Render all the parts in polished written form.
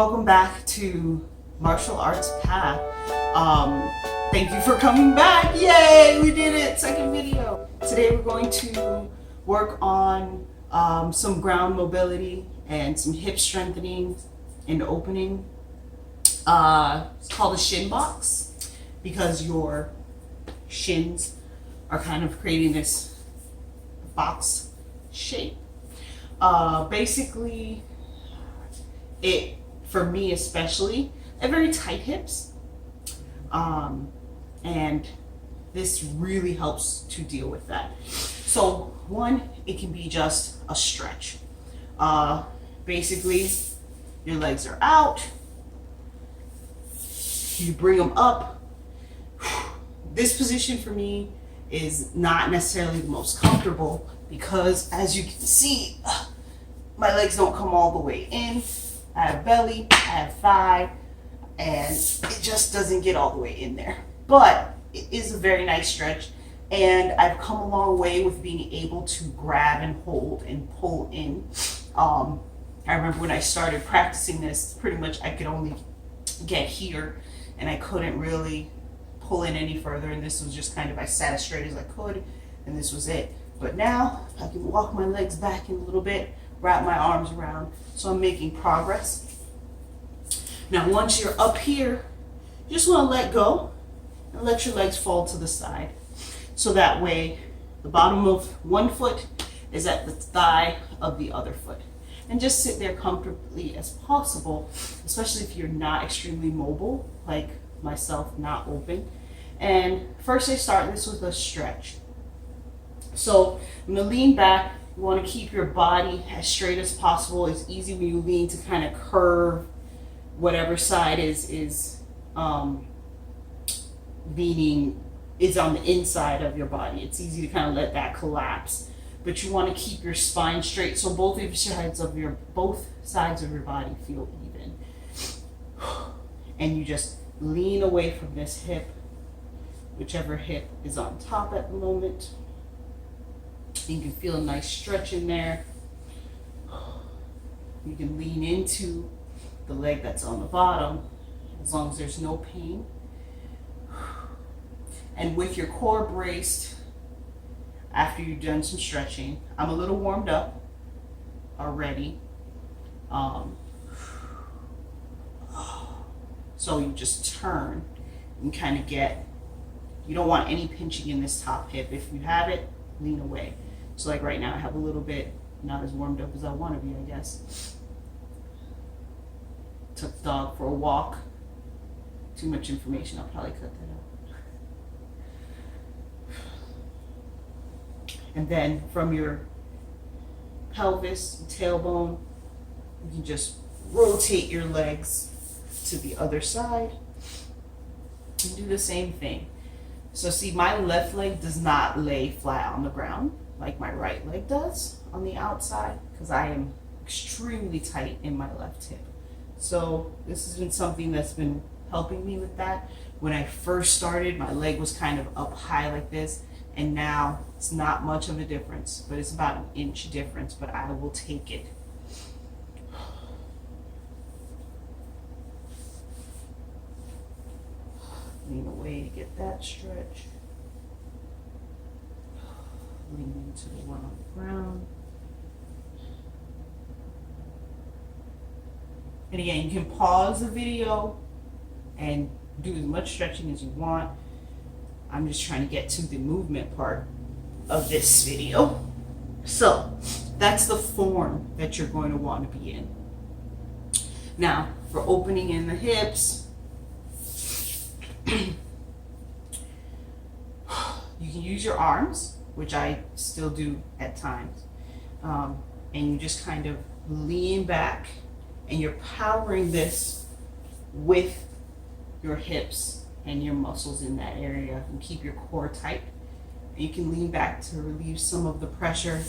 Welcome back to Martial Arts Path. Thank you for coming back. Yay, we did it. Second video. Today we're going to work on some ground mobility and some hip strengthening and opening. It's called a shin box because your shins are kind of creating this box shape. Basically, for me especially, I have very tight hips, and this really helps to deal with that. So one, it can be just a stretch. Basically, your legs are out, you bring them up. This position for me is not necessarily the most comfortable because, as you can see, my legs don't come all the way in. I have belly, I have thigh, and it just doesn't get all the way in there. But it is a very nice stretch, and I've come a long way with being able to grab and hold and pull in. I remember when I started practicing this, pretty much I could only get here, and I couldn't really pull in any further, and this was just kind of, I sat as straight as I could, and this was it. But now I can walk my legs back in a little bit, wrap my arms around, so I'm making progress. Now once you're up here, you just want to let go and let your legs fall to the side. So that way the bottom of one foot is at the thigh of the other foot. And just sit there comfortably as possible, especially if you're not extremely mobile, like myself, not open. And first I start this with a stretch. So I'm going to lean back. You want to keep your body as straight as possible. It's easy when you lean to kind of curve whatever side is leaning is on the inside of your body. It's easy to kind of let that collapse. But you want to keep your spine straight so both sides of your body feel even. And you just lean away from this hip, whichever hip is on top at the moment. You can feel a nice stretch in there. You can lean into the leg that's on the bottom as long as there's no pain. And with your core braced, after you've done some stretching, I'm a little warmed up already. So you just turn and kind of you don't want any pinching in this top hip. If you have it, lean away. So like right now I have a little bit, not as warmed up as I want to be, I guess. Took the dog for a walk. Too much information, I'll probably cut that out. And then from your pelvis, tailbone, you can just rotate your legs to the other side and do the same thing. So see, my left leg does not lay flat on the ground like my right leg does on the outside because I am extremely tight in my left hip. So this has been something that's been helping me with that. When I first started, my leg was kind of up high like this, and now it's not much of a difference, but it's about an inch difference, but I will take it. Lean away to get that stretch. Lean into the one on the ground. And again, you can pause the video and do as much stretching as you want. I'm just trying to get to the movement part of this video. So that's the form that you're going to want to be in. Now, for opening in the hips, you can use your arms, which I still do at times, and you just kind of lean back and you're powering this with your hips and your muscles in that area, and keep your core tight. And you can lean back to relieve some of the pressure.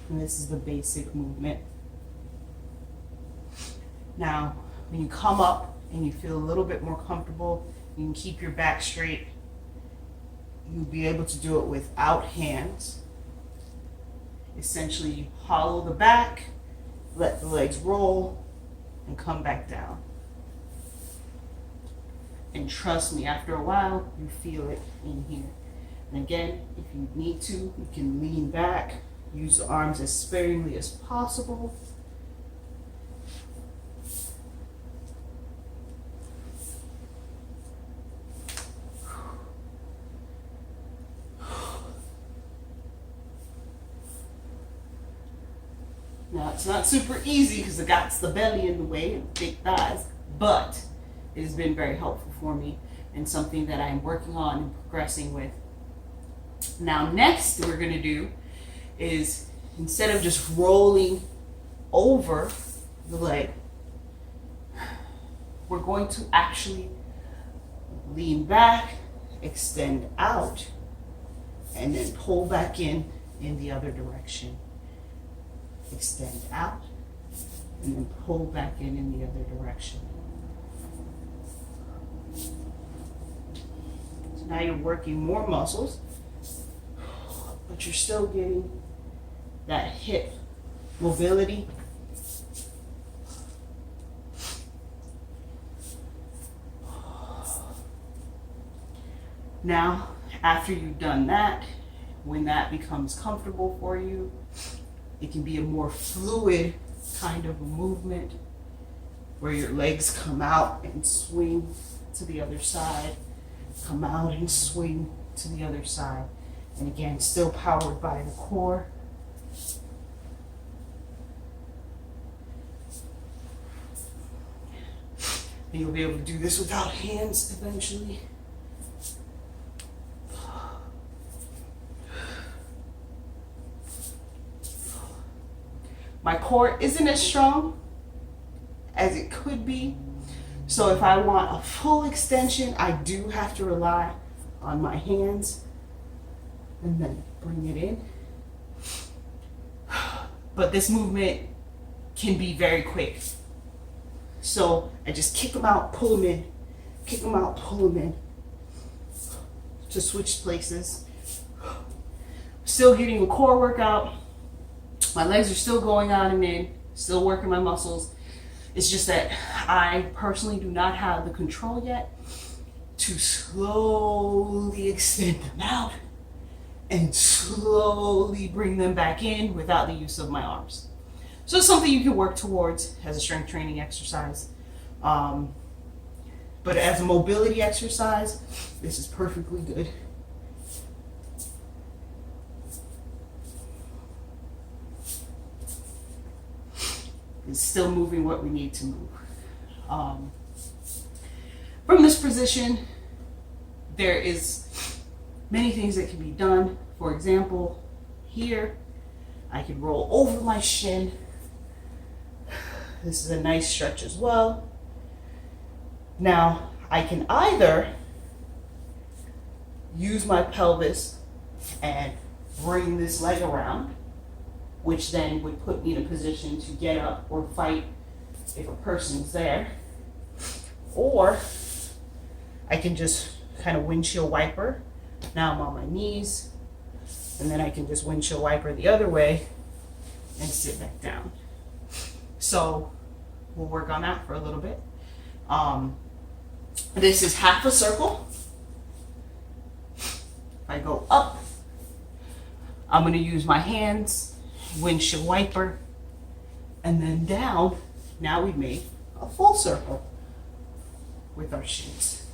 And this is the basic movement. Now, when you come up and you feel a little bit more comfortable, you can keep your back straight. you'll be able to do it without hands. Essentially, you hollow the back, let the legs roll, and come back down. And trust me, after a while, you feel it in here. And again, if you need to, you can lean back, use the arms as sparingly as possible. Now, it's not super easy because it got the belly in the way and big thighs, but it has been very helpful for me and something that I'm working on and progressing with. Now, next we're going to do is, instead of just rolling over the leg, we're going to actually lean back, extend out, and then pull back in the other direction. Extend out, and then pull back in the other direction. So now you're working more muscles, but you're still getting that hip mobility. Now, after you've done that, when that becomes comfortable for you, it can be a more fluid kind of a movement where your legs come out and swing to the other side, come out and swing to the other side. And again, still powered by the core. And you'll be able to do this without hands eventually. My core isn't as strong as it could be. So if I want a full extension, I do have to rely on my hands and then bring it in. But this movement can be very quick. So I just kick them out, pull them in, kick them out, pull them in to switch places. Still getting a core workout. My legs are still going on and in, still working my muscles. It's just that I personally do not have the control yet to slowly extend them out and slowly bring them back in without the use of my arms. So it's something you can work towards as a strength training exercise. But as a mobility exercise, this is perfectly good. It's still moving what we need to move. From this position, there is many things that can be done. For example, here, I can roll over my shin. This is a nice stretch as well. Now, I can either use my pelvis and bring this leg around, which then would put me in a position to get up or fight if a person's there. Or I can just kind of windshield wiper. Now I'm on my knees, and then I can just windshield wiper the other way and sit back down. So we'll work on that for a little bit. This is half a circle. If I go up, I'm going to use my hands, windshield wiper, and then down. Now we've made a full circle with our shins.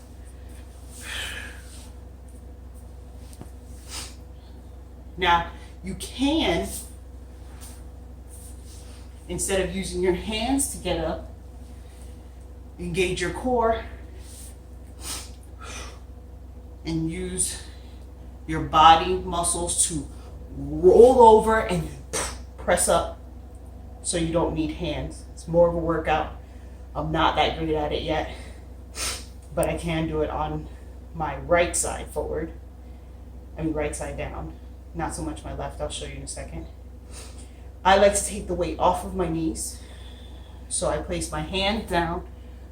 Now you can, instead of using your hands to get up, engage your core and use your body muscles to roll over and press up, so you don't need hands. It's more of a workout. I'm not that good at it yet, but I can do it on my right side forward. Right side down. Not so much my left. I'll show you in a second. I like to take the weight off of my knees, so I place my hand down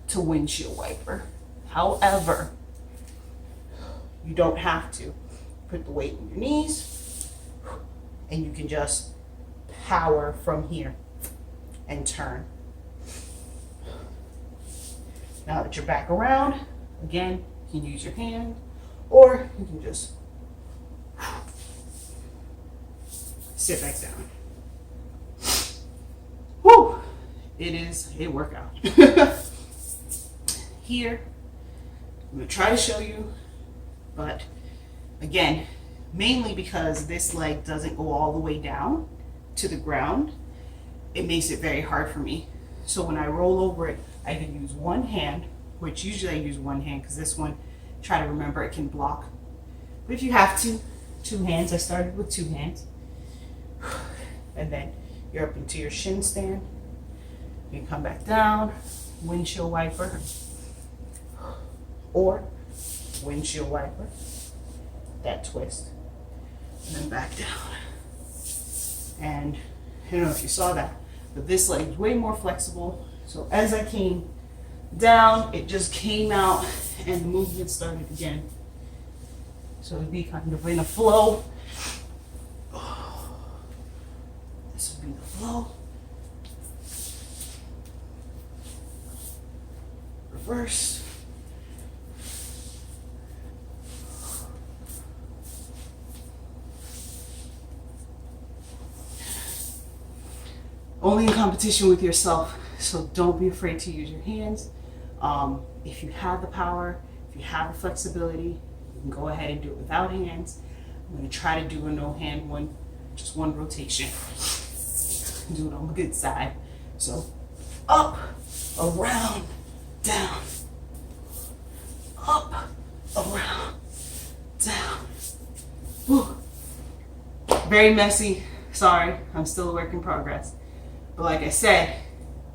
to windshield wiper. However, you don't have to. put the weight in your knees, and you can just power from here and turn. Now that you're back around, again, you can use your hand, or you can just sit back down. Whew, it is a workout. Here, I'm gonna try to show you, but again, mainly because this leg doesn't go all the way down to the ground, it makes it very hard for me. So when I roll over it, I can use one hand, which usually I use one hand because this one, try to remember, it can block. But if you have to, two hands. I started with two hands. And then you're up into your shin stand. You can come back down, windshield wiper, or windshield wiper, that twist, and then back down. And I don't know if you saw that, but this leg is way more flexible. So as I came down, it just came out and the movement started again. So it'd be kind of in a flow. This would be the flow. Reverse. Only in competition with yourself, so don't be afraid to use your hands. If you have the power, if you have the flexibility, you can go ahead and do it without hands. I'm going to try to do a no hand one, just one rotation. Do it on the good side. So up, around, down. Up, around, down. Whew. Very messy. Sorry, I'm still a work in progress. But like I said,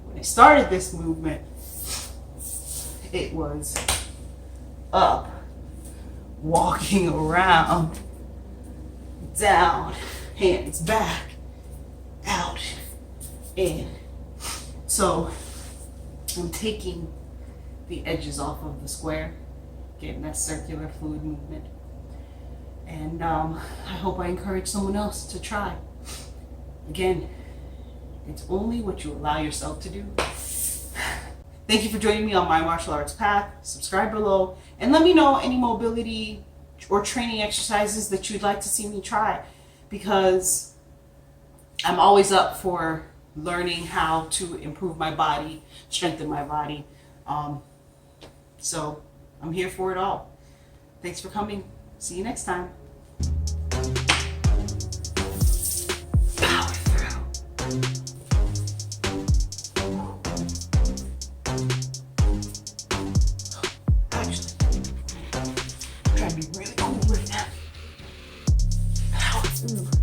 when I started this movement, it was up, walking around, down, hands back, out, in. So I'm taking the edges off of the square, getting that circular fluid movement. And I hope I encourage someone else to try. Again, it's only what you allow yourself to do. Thank you for joining me on my martial arts path. Subscribe below and let me know any mobility or training exercises that you'd like to see me try, because I'm always up for learning how to improve my body, strengthen my body. So I'm here for it all. Thanks for coming. See you next time. Power through. Actually, I'm trying to be really cool right now. Power through.